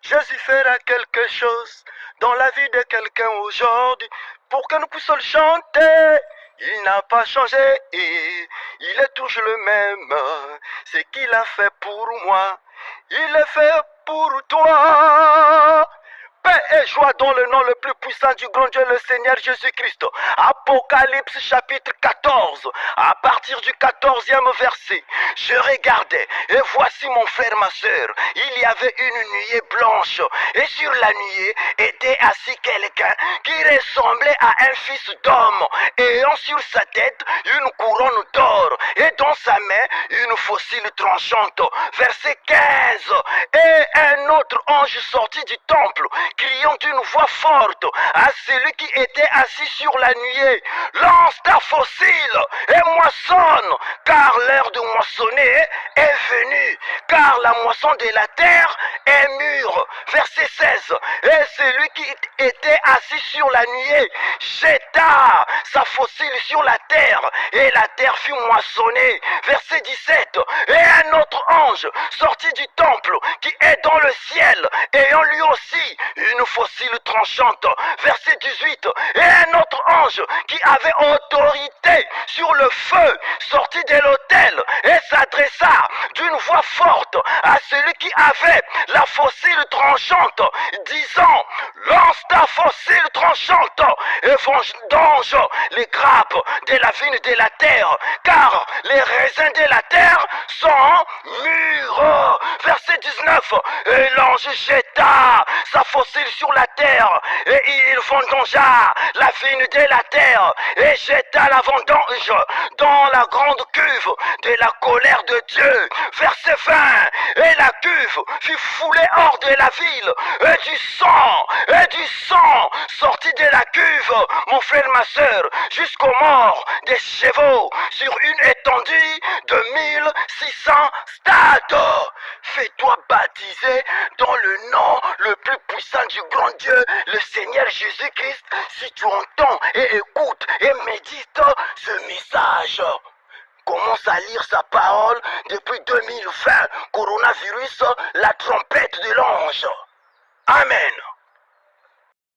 Jésus fera quelque chose dans la vie de quelqu'un aujourd'hui pour que nous puissions le chanter. Il n'a pas changé, il est toujours le même. Ce qu'il a fait pour moi, il le fait pour toi. Paix et joie dans le nom le plus puissant du grand Dieu, le Seigneur Jésus-Christ. Apocalypse chapitre 14, à partir du 14e verset. Je regardais et voici mon frère, ma soeur. Il y avait une nuée blanche et sur la nuée était assis quelqu'un qui ressemblait à un fils d'homme, ayant sur sa tête une couronne d'or et dans sa main une fossile tranchante. Verset 15. Et un autre ange sortit du temple, criant d'une voix forte à celui qui était assis sur la nuée: lance ta fossile et moissonne, car l'heure de moissonner est venue, car la moisson de la terre est mûre. Verset 16. Et celui qui était assis sur la nuée jeta sa fossile sur la terre, et la terre fut moissonnée. Verset 17. Et un autre ange sortit du temple, qui est dans le ciel, ayant lui aussi une fossile tranchante. Verset 18. Et un autre ange qui avait autorité sur le feu sortit de l'autel et s'adressa d'une voix forte à celui qui avait la fossile tranchante, disant: lance ta fossile tranchante et vendange les grappes de la vigne de la terre, car les raisins de la terre sont mûrs. Verset 19. Et l'ange jeta sa fossile sur la terre, et il vendangea la vigne de la terre, et jeta la vendange dans la grande cuve de la colère de Dieu. Verset 20. Et la cuve fut foulée hors de la ville, et du sang sortit de la cuve, mon frère, ma soeur, jusqu'aux morts des chevaux sur une étendue de 1600 stades. Fais-toi baptiser dans le nom le plus puissant du grand Dieu, le Seigneur Jésus-Christ, si tu entends et écoutes et médites ce message. Commence à lire sa parole depuis 2020. Coronavirus, la trompette de l'ange. Amen.